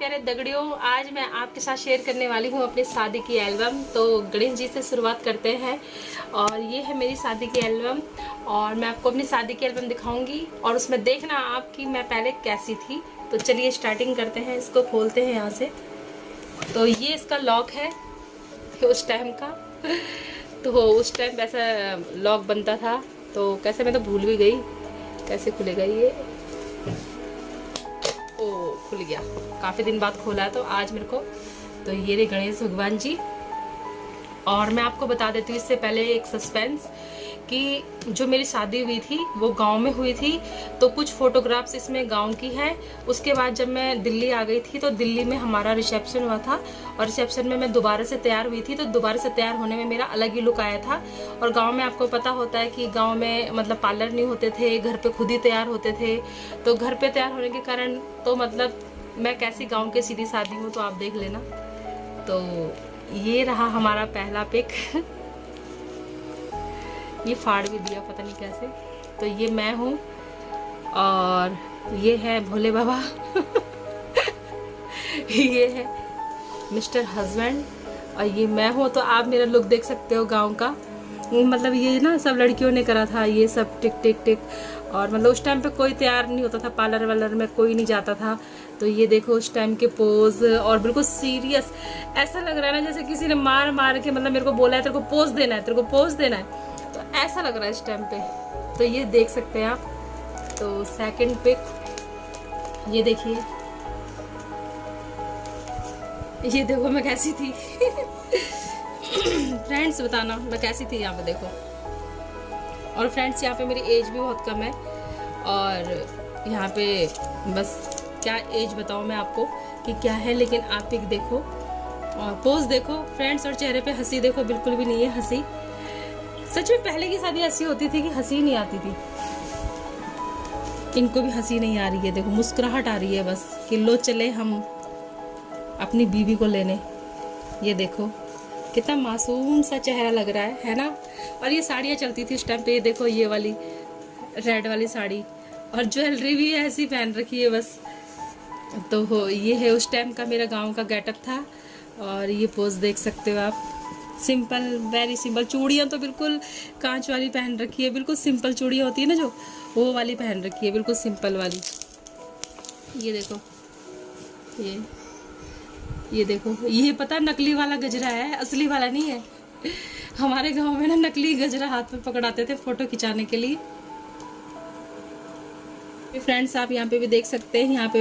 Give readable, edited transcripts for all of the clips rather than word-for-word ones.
प्यारे दगड़ियों, आज मैं आपके साथ शेयर करने वाली हूँ अपनी शादी की एल्बम। तो गणेश जी से शुरुआत करते हैं और ये है मेरी शादी की एल्बम और मैं आपको अपनी शादी की एल्बम दिखाऊंगी और उसमें देखना आप कि मैं पहले कैसी थी। तो चलिए स्टार्टिंग करते हैं, इसको खोलते हैं यहाँ से। तो ये इसका लॉक है उस टाइम का। तो उस टाइम वैसा लॉक बनता था, तो कैसे मैं तो भूल भी गई कैसे खुलेगा ये। ओ खुल गया, काफ़ी दिन बाद खोला है तो आज मेरे को। तो ये रहे गणेश भगवान जी। और मैं आपको बता देती हूँ इससे पहले एक सस्पेंस कि जो मेरी शादी हुई थी वो गांव में हुई थी, तो कुछ फोटोग्राफ्स इसमें गांव की हैं। उसके बाद जब मैं दिल्ली आ गई थी तो दिल्ली में हमारा रिसेप्शन हुआ था और रिसेप्शन में मैं दोबारा से तैयार हुई थी, तो दोबारा से तैयार होने में मेरा अलग ही लुक आया था। और गांव में आपको पता होता है कि गांव में मतलब पार्लर नहीं होते थे, घर पे खुद ही तैयार होते थे। तो घर पे तैयार होने के कारण तो मतलब मैं कैसी गाँव के सीधी शादी हूँ तो आप देख लेना। तो ये रहा हमारा पहला पिक। ये फाड़ भी दिया पता नहीं कैसे। तो ये मैं हूँ और ये है भोले बाबा। ये है मिस्टर हस्बैंड और ये मैं हूँ। तो आप मेरा लुक देख सकते हो गांव का। मतलब ये ना सब लड़कियों ने करा था, ये सब टिक टिक टिक। और मतलब उस टाइम पे कोई तैयार नहीं होता था, पार्लर वार्लर में कोई नहीं जाता था। तो ये देखो उस टाइम के पोज और बिल्कुल सीरियस, ऐसा लग रहा है ना जैसे किसी ने मार मार के मतलब मेरे को बोला है तेरे को पोज देना है, तेरे को पोज देना है। तो ऐसा लग रहा है इस टाइम पे। तो ये देख सकते हैं आप। तो सेकंड पिक ये देखिए, ये देखो मैं कैसी थी। फ्रेंड्स बताना मैं कैसी थी यहाँ पे देखो। और फ्रेंड्स यहाँ पे मेरी एज भी बहुत कम है और यहाँ पे बस क्या एज बताऊँ मैं आपको कि क्या है, लेकिन आप पिक देखो और पोज देखो फ्रेंड्स और चेहरे पे हंसी देखो, बिल्कुल भी नहीं है हंसी। सच में पहले की शादी ऐसी होती थी कि हंसी नहीं आती थी। इनको भी हंसी नहीं आ रही है, देखो मुस्कुराहट आ रही है बस कि लो चले हम अपनी बीवी को लेने। ये देखो कितना मासूम सा चेहरा लग रहा है ना। और ये साड़ियाँ चलती थी उस टाइम पे, ये देखो ये वाली रेड वाली साड़ी और ज्वेलरी भी ऐसी पहन रखी है बस। तो हो ये है उस टाइम का मेरा गांव का गेटअप था। और ये पोज देख सकते हो आप, सिंपल वेरी सिंपल। चूड़ियाँ तो बिल्कुल कांच वाली पहन रखी है, बिल्कुल सिंपल चूड़ियाँ होती है ना जो, वो वाली पहन रखी है, बिल्कुल सिंपल वाली। ये देखो ये देखो, ये पता नकली वाला गजरा है, असली वाला नहीं है। हमारे गांव में ना नकली गजरा हाथ में पकड़ाते थे फोटो खिंचाने के लिए। फ्रेंड्स आप यहाँ पे भी देख सकते हैं, यहाँ पे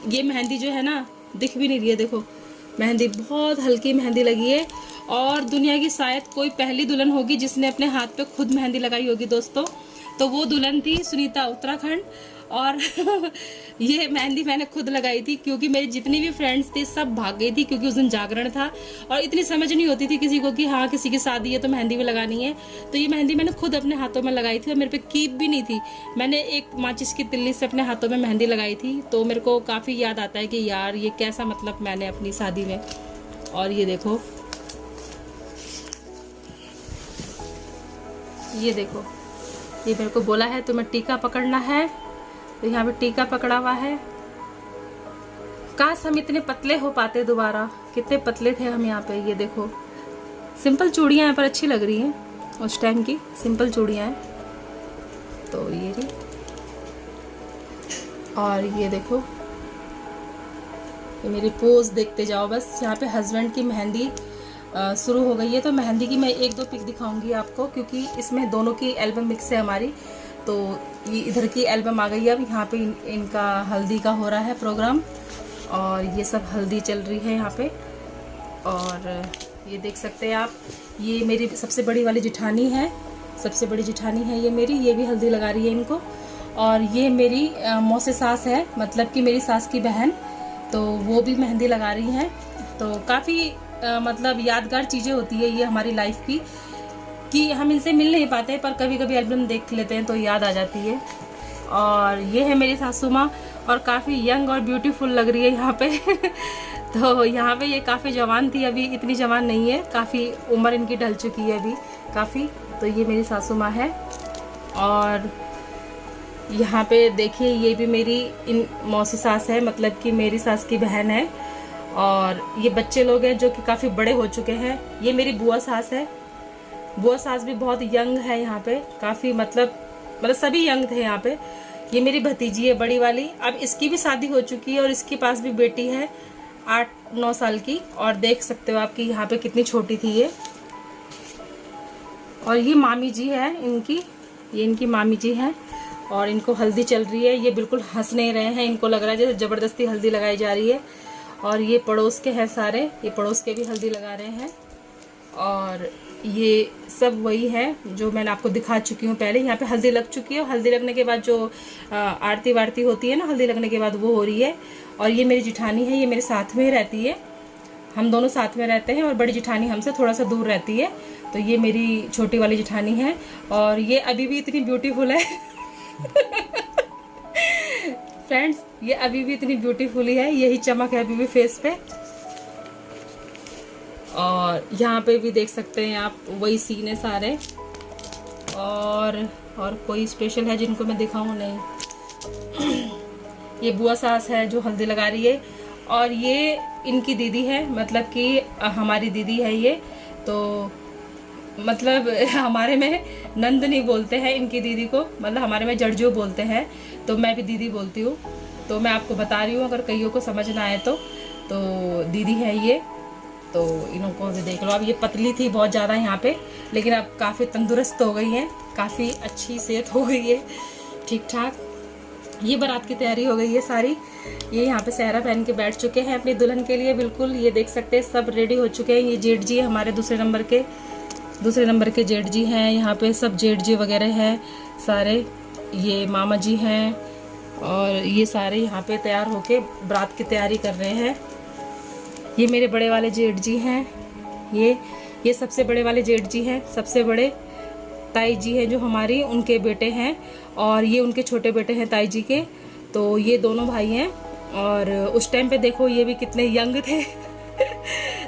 ये मेहंदी जो है ना दिख भी नहीं रही है, देखो मेहंदी बहुत हल्की मेहंदी लगी है। और दुनिया की शायद कोई पहली दुल्हन होगी जिसने अपने हाथ पे खुद मेहंदी लगाई होगी दोस्तों। तो वो दुल्हन थी सुनीता उत्तराखंड। और ये मेहंदी मैंने खुद लगाई थी क्योंकि मेरी जितनी भी फ्रेंड्स थी सब भाग गई थी क्योंकि उस दिन जागरण था और इतनी समझ नहीं होती थी किसी को कि हाँ किसी की शादी है तो मेहंदी भी लगानी है। तो ये मेहंदी मैंने खुद अपने हाथों में लगाई थी और मेरे पे कीप भी नहीं थी। मैंने एक माचिस की तिल्ली से अपने हाथों में मेहंदी लगाई थी। तो मेरे को काफ़ी याद आता है कि यार ये कैसा मतलब मैंने अपनी शादी में। और ये देखो ये देखो, ये मेरे को बोला है तुम्हें टीका पकड़ना है, तो यहाँ पे टीका पकड़ा हुआ है। काश हम इतने पतले हो पाते दोबारा, कितने पतले थे हम यहाँ पे। ये देखो सिंपल चूड़ियाँ यहाँ पर अच्छी लग रही हैं, उस टाइम की सिंपल चूड़ियाँ हैं। तो ये रही। और ये देखो ये मेरी पोज देखते जाओ बस। यहाँ पे हस्बैंड की मेहंदी शुरू हो गई है। तो मेहंदी की मैं एक दो पिक दिखाऊंगी आपको क्योंकि इसमें दोनों की एल्बम मिक्स है हमारी। तो ये इधर की एल्बम आ गई है। अब यहाँ पे इनका हल्दी का हो रहा है प्रोग्राम और ये सब हल्दी चल रही है यहाँ पे। और ये देख सकते हैं आप, ये मेरी सबसे बड़ी वाली जिठानी है, सबसे बड़ी जिठानी है ये मेरी, ये भी हल्दी लगा रही है इनको। और ये मेरी मौसे सास है, मतलब कि मेरी सास की बहन, तो वो भी मेहंदी लगा रही हैं। तो काफ़ी मतलब यादगार चीज़ें होती है ये हमारी लाइफ की कि हम इनसे मिल नहीं पाते पर कभी कभी एल्बम देख लेते हैं तो याद आ जाती है। और ये है मेरी सासू माँ और काफ़ी यंग और ब्यूटीफुल लग रही है यहाँ पे। तो यहाँ पे ये काफ़ी जवान थी, अभी इतनी जवान नहीं है, काफ़ी उम्र इनकी ढल चुकी है अभी काफ़ी। तो ये मेरी सासू माँ है। और यहाँ पे देखिए ये भी मेरी इन मौसी सास है, मतलब कि मेरी सास की बहन है। और ये बच्चे लोग हैं जो कि काफ़ी बड़े हो चुके हैं। ये मेरी बुआ सास है। बुआ सास भी बहुत यंग है यहाँ पे, काफ़ी मतलब सभी यंग थे यहाँ पे। ये मेरी भतीजी है बड़ी वाली, अब इसकी भी शादी हो चुकी है और इसके पास भी बेटी है 8-9 साल की। और देख सकते हो आपकी यहाँ पे कितनी छोटी थी ये। और ये मामी जी है इनकी, ये इनकी मामी जी हैं और इनको हल्दी चल रही है। ये बिल्कुल हंस नहीं रहे हैं, इनको लग रहा है जैसे ज़बरदस्ती हल्दी लगाई जा रही है। और ये पड़ोस के हैं सारे, ये पड़ोस के भी हल्दी लगा रहे हैं। और ये सब वही है जो मैंने आपको दिखा चुकी हूँ पहले। यहाँ पे हल्दी लग चुकी है और हल्दी लगने के बाद जो आरती वारती होती है ना, हल्दी लगने के बाद वो हो रही है। और ये मेरी जिठानी है, ये मेरे साथ में रहती है, हम दोनों साथ में रहते हैं। और बड़ी जिठानी हमसे थोड़ा सा दूर रहती है। तो ये मेरी छोटी वाली जिठानी है और ये अभी भी इतनी ब्यूटीफुल है फ्रेंड्स, ये अभी भी इतनी ब्यूटीफुल है, यही चमक है अभी भी फेस पे। और यहाँ पे भी देख सकते हैं आप, वही सीन है सारे। और कोई स्पेशल है जिनको मैं दिखाऊं नहीं ये बुआ सास है जो हल्दी लगा रही है। और ये इनकी दीदी है, मतलब कि हमारी दीदी है ये। तो मतलब हमारे में नंद नहीं बोलते हैं इनकी दीदी को, मतलब हमारे में जड़जो बोलते हैं, तो मैं भी दीदी बोलती हूँ। तो मैं आपको बता रही हूँ, अगर कईयों को समझ ना आए तो दीदी है ये। तो इनको भी देख लो। अब ये पतली थी बहुत ज़्यादा यहाँ पे, लेकिन अब काफ़ी तंदुरुस्त हो गई है, काफ़ी अच्छी सेहत हो गई है, ठीक ठाक। ये बारात की तैयारी हो गई है सारी। ये यहाँ पे सहरा पहन के बैठ चुके हैं अपनी दुल्हन के लिए, बिल्कुल ये देख सकते हैं सब रेडी हो चुके हैं। ये जेठ जी है हमारे दूसरे नंबर के जेठ जी हैं। यहाँ पे सब जेठ जी वगैरह हैं सारे, ये मामा जी हैं। और ये सारे यहाँ पे तैयार होके बारात की तैयारी कर रहे हैं। ये मेरे बड़े वाले जेठ जी हैं, ये सबसे बड़े वाले जेठ जी हैं। सबसे बड़े ताई जी हैं जो हमारी, उनके बेटे हैं। और ये उनके छोटे बेटे हैं ताई जी के। तो ये दोनों भाई हैं। और उस टाइम पे देखो ये भी कितने यंग थे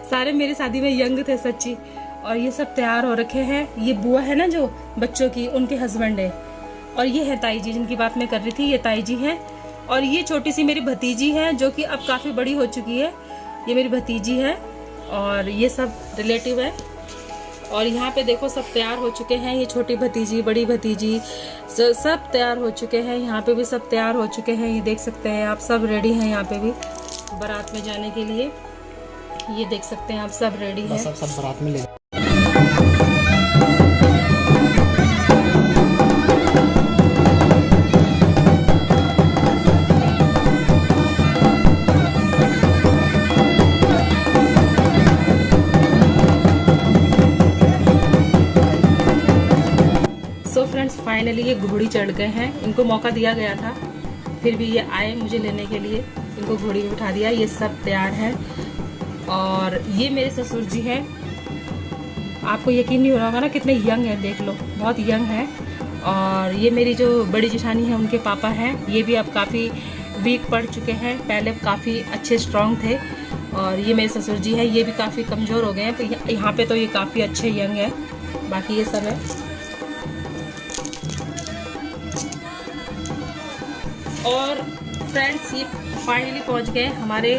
सारे मेरी शादी में यंग थे सच्ची। और ये सब तैयार हो रखे हैं। ये बुआ है ना जो बच्चों की, उनके हस्बैंड है। और ये है ताई जी जिनकी बात मैं कर रही थी, ये ताई जी हैं। और ये छोटी सी मेरी भतीजी है जो कि अब काफ़ी बड़ी हो चुकी है, ये मेरी भतीजी है। और ये सब रिलेटिव है। और यहाँ पे देखो सब तैयार हो चुके हैं, ये छोटी भतीजी, बड़ी भतीजी, सब तैयार हो चुके हैं। यहाँ पे भी सब तैयार हो चुके हैं, ये देख सकते हैं आप, सब रेडी हैं यहाँ पे भी बारात में जाने के लिए। ये देख सकते हैं आप, सब रेडी हैं, सब बारात में ले। फाइनली ये घोड़ी चढ़ गए हैं। इनको मौका दिया गया था, फिर भी ये आए मुझे लेने के लिए, इनको घोड़ी में बिठा दिया। ये सब तैयार हैं। और ये मेरे ससुर जी हैं, आपको यकीन नहीं हो रहा होगा ना कितने यंग हैं, देख लो बहुत यंग हैं। और ये मेरी जो बड़ी जेठानी है उनके पापा हैं, ये भी अब काफ़ी वीक पड़ चुके हैं, पहले काफ़ी अच्छे स्ट्रॉन्ग थे। और ये मेरे ससुर जी हैं, ये भी काफ़ी कमज़ोर हो गए हैं। तो यहाँ पे तो ये काफ़ी अच्छे यंग हैं, बाकी ये सब है। और फ्रेंड्स ये फाइनली पहुंच गए हमारे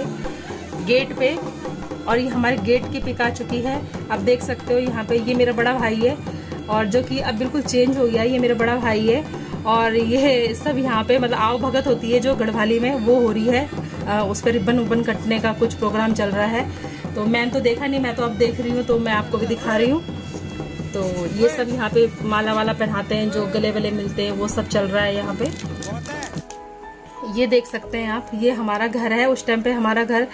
गेट पे। और ये हमारे गेट की पिक आ चुकी है, अब देख सकते हो यहाँ पे। ये मेरा बड़ा भाई है और जो कि अब बिल्कुल चेंज हो गया है, ये मेरा बड़ा भाई है। और ये सब यहाँ पे मतलब आओ भगत होती है जो गढ़वाली में, वो हो रही है। उस पर रिबन उबन कटने का कुछ प्रोग्राम चल रहा है। तो मैंने तो देखा नहीं, मैं तो अब देख रही हूँ, तो मैं आपको भी दिखा रही हूँ। तो ये सब यहाँ पे माला वाला पहनाते हैं, जो गले वले मिलते हैं, वो सब चल रहा है यहाँ पे। ये देख सकते हैं आप, ये हमारा घर है। उस टाइम पे हमारा घर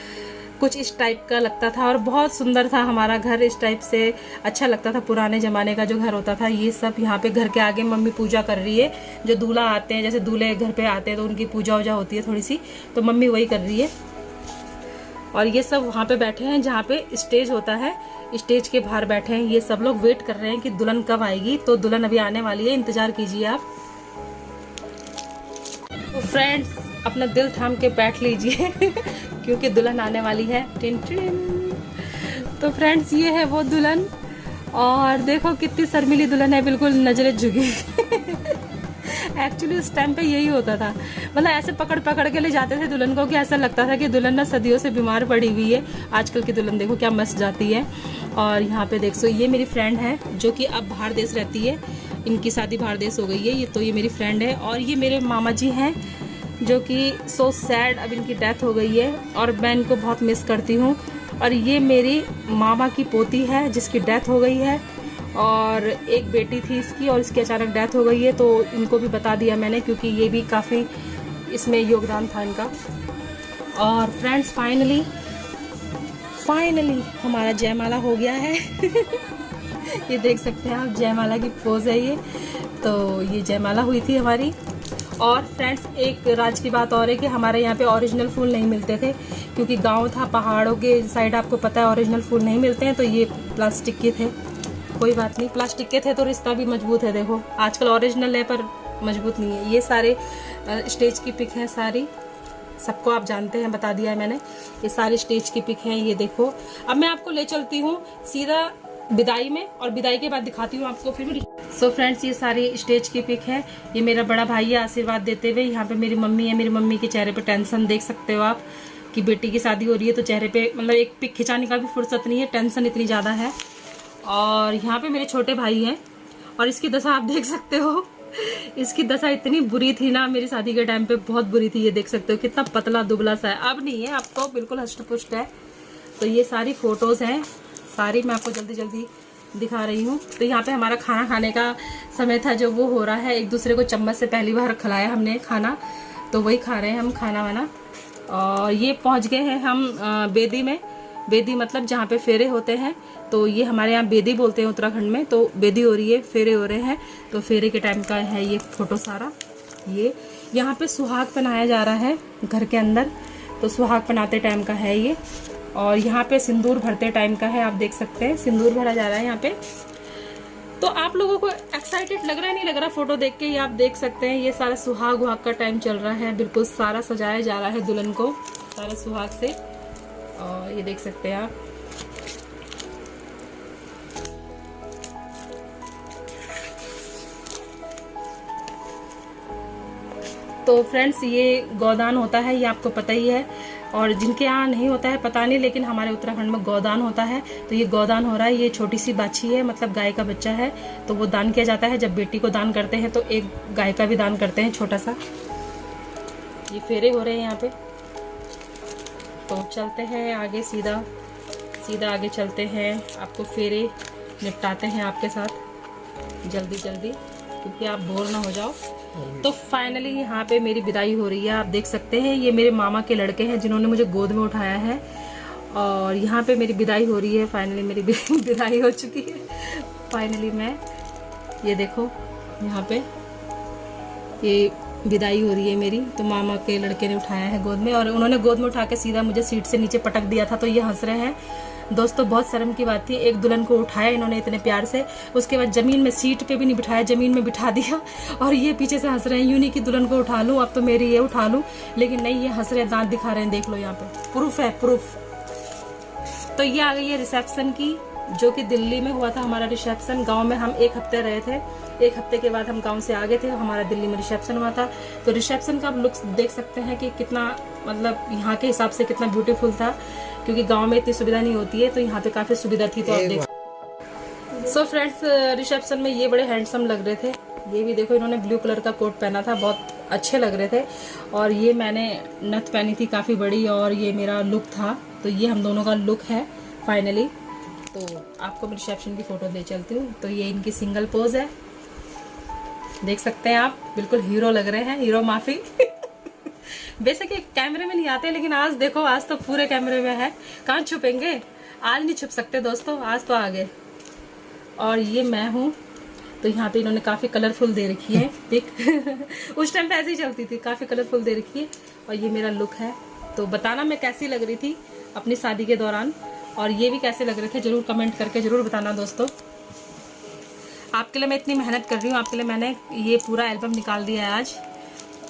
कुछ इस टाइप का लगता था और बहुत सुंदर था हमारा घर, इस टाइप से अच्छा लगता था, पुराने ज़माने का जो घर होता था। ये सब यहाँ पे घर के आगे मम्मी पूजा कर रही है। जो दूल्हा आते हैं, जैसे दूल्हे घर पे आते हैं तो उनकी पूजा वूजा होती है थोड़ी सी, तो मम्मी वही कर रही है। और ये सब वहाँ पे बैठे हैं जहाँ पे स्टेज होता है, स्टेज के बाहर बैठे हैं। ये सब लोग वेट कर रहे हैं कि दुल्हन कब आएगी। तो दुल्हन अभी आने वाली है, इंतज़ार कीजिए आप। तो फ्रेंड्स अपना दिल थाम के बैठ लीजिए क्योंकि दुल्हन आने वाली है। Tin tin. तो फ्रेंड्स ये है वो दुल्हन, और देखो कितनी शर्मीली दुल्हन है, बिल्कुल नजरें झुकी एक्चुअली उस टाइम पे यही होता था, मतलब ऐसे पकड़ पकड़ के ले जाते थे दुल्हन को कि ऐसा लगता था कि दुल्हन ना सदियों से बीमार पड़ी हुई है। आजकल की दुल्हन देखो क्या मस्त जाती है। और यहाँ पे देख सो ये मेरी फ्रेंड है जो कि अब बाहर देश रहती है, इनकी शादी बाहर देश हो गई है। ये तो ये मेरी फ्रेंड है। और ये मेरे मामा जी हैं जो कि सो सैड, अब इनकी डेथ हो गई है और मैं इनको बहुत मिस करती हूँ। और ये मेरी मामा की पोती है जिसकी डेथ हो गई है, और एक बेटी थी इसकी और इसकी अचानक डेथ हो गई है, तो इनको भी बता दिया मैंने क्योंकि ये भी काफ़ी इसमें योगदान था इनका। और फ्रेंड्स फाइनली हमारा जयमाला हो गया है। ये देख सकते हैं आप, जयमाला की पोज है ये। तो ये जयमाला हुई थी हमारी। और फ्रेंड्स एक राज की बात और है कि हमारे यहाँ पे ओरिजिनल फूल नहीं मिलते थे क्योंकि गांव था, पहाड़ों के साइड आपको पता है ओरिजिनल फूल नहीं मिलते हैं, तो ये प्लास्टिक के थे। कोई बात नहीं, प्लास्टिक के थे तो रिश्ता भी मजबूत है। देखो आजकल ओरिजिनल है पर मजबूत नहीं है। ये सारे स्टेज की पिक है सारी, सबको आप जानते हैं, बता दिया है मैंने। ये सारी स्टेज की पिक है, ये देखो। अब मैं आपको ले चलती हूँ सीधा विदाई में, और विदाई के बाद दिखाती हूँ आपको फिर। सो फ्रेंड्स ये सारी स्टेज की पिक है। ये मेरा बड़ा भाई है आशीर्वाद देते हुए। यहाँ पे मेरी मम्मी है, मेरी मम्मी के चेहरे पे टेंशन देख सकते हो आप कि बेटी की शादी हो रही है, तो चेहरे पे मतलब एक पिक खिंचाने का भी फुर्सत नहीं है, टेंशन इतनी ज़्यादा है। और यहाँ पे मेरे छोटे भाई हैं और इसकी दशा आप देख सकते हो। इसकी दशा इतनी बुरी थी ना मेरी शादी के टाइम पे, बहुत बुरी थी। ये देख सकते हो कितना पतला दुबला सा है, अब नहीं है, अब तो बिल्कुल हष्ट पुष्ट है। तो ये सारी फोटोज हैं, सारी मैं आपको जल्दी जल्दी दिखा रही हूँ। तो यहाँ पे हमारा खाना खाने का समय था जो वो हो रहा है। एक दूसरे को चम्मच से पहली बार खिलाया हमने खाना, तो वही खा रहे हैं हम खाना वाना। और ये पहुँच गए हैं हम बेदी में। बेदी मतलब जहाँ पे फेरे होते हैं, तो ये हमारे यहाँ बेदी बोलते हैं उत्तराखंड में। तो बेदी हो रही है, फेरे हो रहे हैं, तो फेरे के टाइम का है ये फोटो सारा। ये यहाँ पे सुहाग पहनाया जा रहा है घर के अंदर, तो सुहाग पहनाते टाइम का है ये। और यहाँ पे सिंदूर भरते टाइम का है, आप देख सकते हैं सिंदूर भरा जा रहा है यहाँ पे। तो आप लोगों को एक्साइटेड लग रहा है नहीं लग रहा फोटो देख के, ये आप देख सकते हैं। ये सारा सुहाग वहाग का टाइम चल रहा है, बिल्कुल सारा सजाया जा रहा है दुल्हन को सारा सुहाग से। और ये देख सकते हैं आप। तो फ्रेंड्स ये गोदान होता है, ये आपको पता ही है। और जिनके यहाँ नहीं होता है पता नहीं, लेकिन हमारे उत्तराखंड में गोदान होता है। तो ये गोदान हो रहा है। ये छोटी सी बाछी है, मतलब गाय का बच्चा है, तो वो दान किया जाता है। जब बेटी को दान करते हैं तो एक गाय का भी दान करते हैं छोटा सा। ये फेरे हो रहे हैं यहाँ पे। तो चलते हैं आगे, सीधा आगे चलते हैं, आपको फेरे निपटाते हैं आपके साथ जल्दी जल्दी, क्योंकि आप बोर ना हो जाओ। तो फाइनली यहाँ पे मेरी विदाई हो रही है, आप देख सकते हैं। ये मेरे मामा के लड़के हैं जिन्होंने मुझे गोद में उठाया है। और यहाँ पे मेरी विदाई हो रही है, फाइनली मेरी विदाई हो चुकी है। फाइनली मैं, ये देखो यहाँ पे ये विदाई हो रही है मेरी। तो मामा के लड़के ने उठाया है गोद में, और उन्होंने गोद में उठा के सीधा मुझे सीट से नीचे पटक दिया था, तो ये हंस रहे हैं। दोस्तों बहुत शर्म की बात थी, एक दुल्हन को उठाया इन्होंने इतने प्यार से, उसके बाद जमीन में सीट पे भी नहीं बिठाया, जमीन में बिठा दिया। और ये पीछे से हंस रहे हैं, यूं नहीं कि दुल्हन को उठा लूं, अब तो मेरी ये उठा लूं, लेकिन नहीं, ये हंस रहे हैं, दांत दिखा रहे हैं, देख लो यहाँ पे प्रूफ है, प्रूफ। तो ये आ गई है रिसेप्शन की, जो कि दिल्ली में हुआ था हमारा रिसेप्शन। गांव में हम 1 हफ्ते रहे थे, 1 हफ्ते के बाद हम गांव से आ गए थे, हमारा दिल्ली में रिसेप्शन हुआ था। तो रिसेप्शन का आप लुक्स देख सकते हैं कि कितना, मतलब यहाँ के हिसाब से कितना ब्यूटीफुल था, क्योंकि गांव में इतनी सुविधा नहीं होती है, तो यहाँ पे काफी सुविधा थी। तो आप देख। सो फ्रेंड्स रिसेप्शन में ये बड़े हैंडसम लग रहे थे। ये भी देखो, इन्होंने ब्लू कलर का कोट पहना था, बहुत अच्छे लग रहे थे। और ये मैंने नथ पहनी थी काफी बड़ी, और ये मेरा लुक था। तो ये हम दोनों का लुक है फाइनली। तो आपको मैं रिसेप्शन की फोटो दे चलती हूँ। तो ये इनकी सिंगल पोज है, देख सकते हैं आप, बिल्कुल हीरो लग रहे हैं, हीरो माफी। वैसे कि कैमरे में नहीं आते, लेकिन आज देखो, आज तो पूरे कैमरे में है, कहाँ छुपेंगे, आज नहीं छुप सकते दोस्तों, आज तो आ गए। और ये मैं हूँ। तो यहाँ पे इन्होंने काफी कलरफुल दे रखी है पिक। उस टाइम पे ऐसे ही चलती थी, काफी कलरफुल दे रखी है। और ये मेरा लुक है। तो बताना मैं कैसी लग रही थी अपनी शादी के दौरान, और ये भी कैसे लग रहे थे, जरूर कमेंट करके जरूर बताना दोस्तों। आपके लिए मैं इतनी मेहनत कर रही हूँ, आपके लिए मैंने ये पूरा एल्बम निकाल दिया है आज।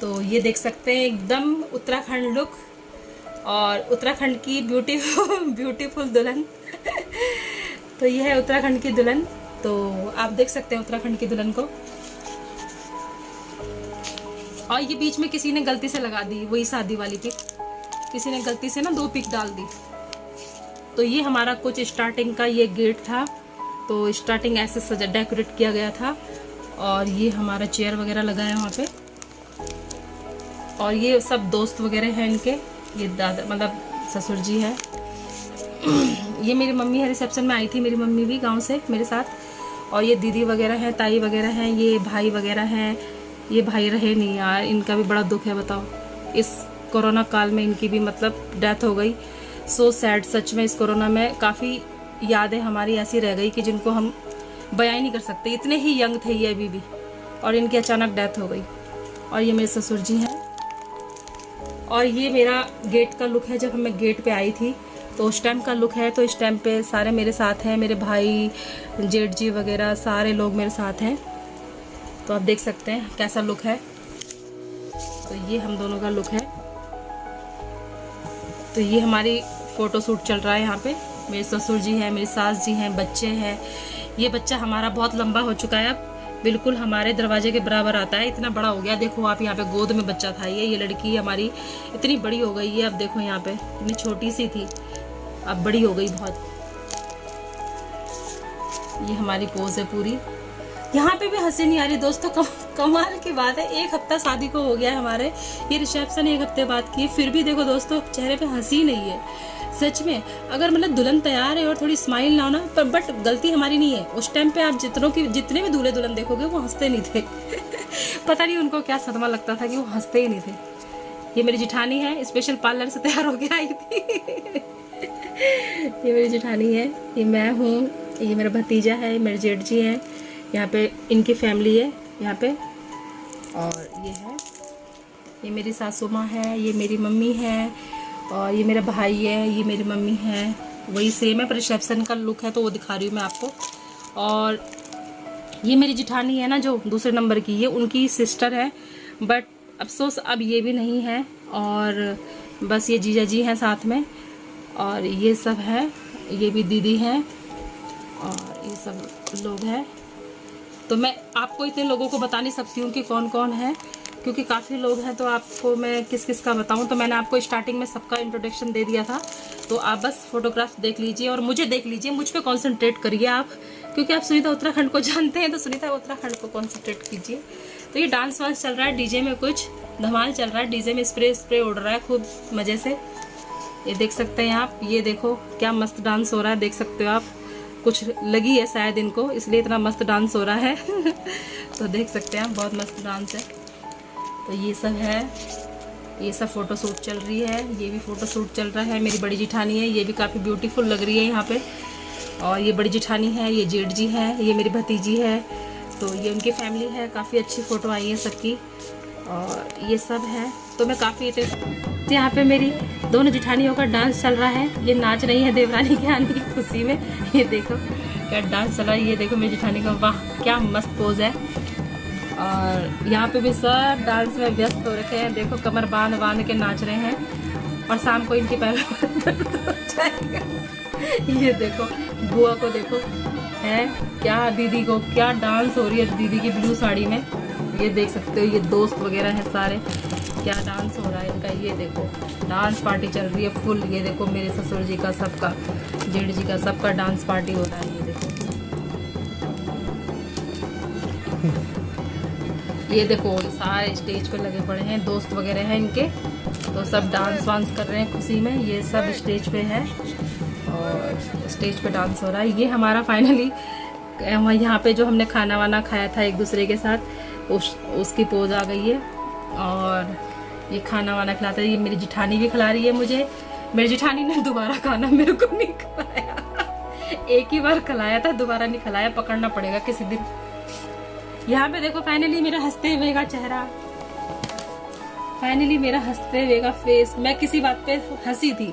तो ये देख सकते हैं एकदम उत्तराखंड लुक, और उत्तराखंड की ब्यूटीफुल दुल्हन। तो ये है उत्तराखंड की दुल्हन। तो आप देख सकते हैं उत्तराखंड की दुल्हन को। और ये बीच में किसी ने गलती से लगा दी, वही शादी वाली पिक, किसी ने गलती से ना 2 पिक डाल दी। तो ये हमारा कुछ स्टार्टिंग का ये गेट था, तो स्टार्टिंग ऐसे सजा डेकोरेट किया गया था। और ये हमारा चेयर वगैरह लगा है वहाँ पे, और ये सब दोस्त वगैरह हैं इनके, ये दादा मतलब ससुर जी है। ये मेरी मम्मी है, रिसेप्शन में आई थी मेरी मम्मी भी गांव से मेरे साथ, और ये दीदी वगैरह हैं, ताई वगैरह हैं, ये भाई वगैरह हैं। ये भाई रहे नहीं यार, इनका भी बड़ा दुख है, बताओ इस कोरोना काल में इनकी भी मतलब डेथ हो गई। सो सैड, सच में इस कोरोना में काफ़ी यादें हमारी ऐसी रह गई कि जिनको हम बयां नहीं कर सकते। इतने ही यंग थे ये अभी भी, और इनकी अचानक डेथ हो गई। और ये मेरे ससुर जी हैं। और ये मेरा गेट का लुक है, जब मैं गेट पे आई थी तो उस टाइम का लुक है। तो इस टाइम पे सारे मेरे साथ हैं, मेरे भाई जेठ जी वगैरह सारे लोग मेरे साथ हैं। तो आप देख सकते हैं कैसा लुक है। तो ये हम दोनों का लुक है। तो ये हमारी फ़ोटो शूट चल रहा है यहाँ पे। मेरे ससुर जी हैं, मेरी सास जी हैं, बच्चे हैं। ये बच्चा हमारा बहुत लंबा हो चुका है, अब बिल्कुल हमारे दरवाजे के बराबर आता है, इतना बड़ा हो गया। देखो आप यहाँ पे गोद में बच्चा था, ये लड़की हमारी इतनी बड़ी हो गई है। अब देखो यहाँ पे इतनी छोटी सी थी, अब बड़ी हो गई बहुत। ये हमारी पोज है पूरी। यहाँ पे भी हंसी नहीं आ रही दोस्तों, कमाल की बात है। 1 हफ्ता शादी को हो गया है हमारे, ये रिसेप्शन 1 हफ्ते बाद की, फिर भी देखो दोस्तों चेहरे पे हंसी नहीं है। सच में अगर मतलब दुल्हन तैयार है और थोड़ी स्माइल ना, पर बट गलती हमारी नहीं है। उस टाइम पे आप जितने भी दूल्हे दुल्हन देखोगे वो हंसते नहीं थे। पता नहीं उनको क्या सदमा लगता था कि वो हंसते ही नहीं थे। ये मेरी जिठानी है, स्पेशल पार्लर से तैयार होके आई थी। ये मेरी जिठानी है, ये मैं हूँ, ये मेरा भतीजा है, मेरे जेठ जी हैं, यहाँ पे इनकी फैमिली है यहाँ पे। और ये मेरी सासू माँ है, ये मेरी मम्मी है, और ये मेरा भाई है, ये मेरी मम्मी है। वही सेम है, पर रिसेप्शन का लुक है तो वो दिखा रही हूँ मैं आपको। और ये मेरी जिठानी है ना जो दूसरे नंबर की, ये उनकी सिस्टर है, बट अफसोस अब ये भी नहीं है। और बस ये जीजा जी हैं साथ में, और ये सब है, ये भी दीदी हैं, और ये सब लोग हैं। तो मैं आपको इतने लोगों को बता नहीं सकती हूँ कि कौन कौन है, क्योंकि काफ़ी लोग हैं, तो आपको मैं किस किस का बताऊँ। तो मैंने आपको स्टार्टिंग में सबका इंट्रोडक्शन दे दिया था, तो आप बस फोटोग्राफ देख लीजिए और मुझे देख लीजिए, मुझ पे कंसंट्रेट करिए आप, क्योंकि आप सुनीता उत्तराखंड को जानते हैं, तो सुनीता उत्तराखंड को कंसंट्रेट कीजिए। तो ये डांस वांस चल रहा है, डीजे में कुछ धमाल चल रहा है, डीजे में स्प्रे उड़ रहा है खूब मज़े से। ये देख सकते हैं आप, ये देखो क्या मस्त डांस हो रहा है, देख सकते हो आप। कुछ लगी है शायद इनको, इसलिए इतना मस्त डांस हो रहा है। तो देख सकते हैं आप, बहुत मस्त डांस है। तो ये सब है, ये सब फ़ोटो शूट चल रही है, ये भी फ़ोटो शूट चल रहा है। मेरी बड़ी जिठानी है, ये भी काफ़ी ब्यूटीफुल लग रही है यहाँ पे। और ये बड़ी जिठानी है, ये जेठ जी है, ये मेरी भतीजी है, तो ये उनकी फैमिली है। काफ़ी अच्छी फ़ोटो आई है सबकी, और ये सब है। तो मैं काफ़ी यहाँ पे मेरी दोनों जिठानियों का डांस चल रहा है। ये नाच रही है देवरानी के आने की खुशी में, ये देखो क्या डांस चल रहा है। ये देखो मेरी जिठानी का, वाह क्या मस्त पोज है। और यहाँ पे भी सब डांस में व्यस्त हो रखे हैं, देखो कमर बांध के नाच रहे हैं, और शाम को इनके पैर ये देखो बुआ को देखो है क्या, दीदी को क्या डांस हो रही है दीदी की ब्लू साड़ी में, ये देख सकते हो। ये दोस्त वगैरह हैं सारे, क्या डांस हो रहा है इनका, ये देखो डांस पार्टी चल रही है फुल। ये देखो मेरे ससुर जी का, सबका, जेठ जी का, सबका डांस पार्टी हो रहा है। ये देखो सारे स्टेज पे लगे पड़े हैं, दोस्त वगैरह हैं इनके, तो सब डांस वांस कर रहे हैं खुशी में। ये सब स्टेज पे है और स्टेज पे डांस हो रहा है। ये हमारा फाइनली यहाँ पे जो हमने खाना वाना खाया था एक दूसरे के साथ, उसकी पोज आ गई है। और ये खाना वाना खिलाता है, ये मेरी जिठानी भी खिला रही है मुझे। मेरी जिठानी ने दोबारा खाना मेरे को नहीं खिलाया, एक ही बार खिलाया था, दोबारा नहीं खिलाया, पकड़ना पड़ेगा किसी दिन। यहाँ पे देखो फाइनली मेरा हंसते हुए का चेहरा, फाइनली मेरा हंसते हुए का फेस। मैं किसी बात पे हंसी थी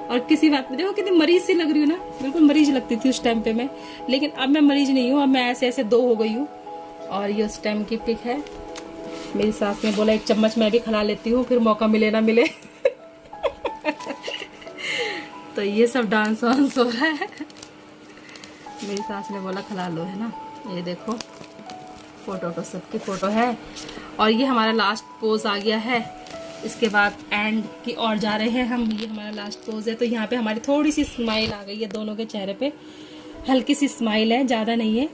और किसी बात पे देखो कितनी मरीज सी लग रही हूँ ना, बिल्कुल मरीज लगती थी उस टाइम पे मैं, लेकिन अब मैं मरीज नहीं हूँ, अब मैं ऐसे ऐसे 2 हो गई हूँ। और ये उस टाइम की पिक है। मेरी सास ने बोला 1 चम्मच मैं भी खिला लेती हूँ, फिर मौका मिले ना मिले। तो ये सब डांस वांस हो रहा है, मेरी सास ने बोला खिला लो, है ना। ये देखो फोटो तो सबकी फोटो है। और ये हमारा लास्ट पोज आ गया है। इसके बाद एंड की ओर जा रहे हैं हम। ये हमारा लास्ट पोज है। तो यहाँ पे हमारी थोड़ी सी स्माइल आ गई है, दोनों के चेहरे पे हल्की सी स्माइल है, ज़्यादा नहीं है।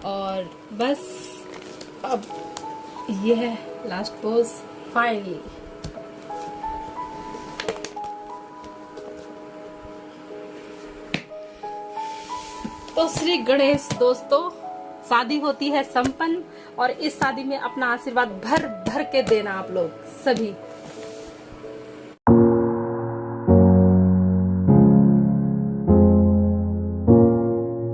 और बस अब ये है लास्ट पोज फाइनली। तो श्री गणेश दोस्तों, शादी होती है संपन्न और इस शादी में अपना आशीर्वाद भर भर के देना आप लोग सभी।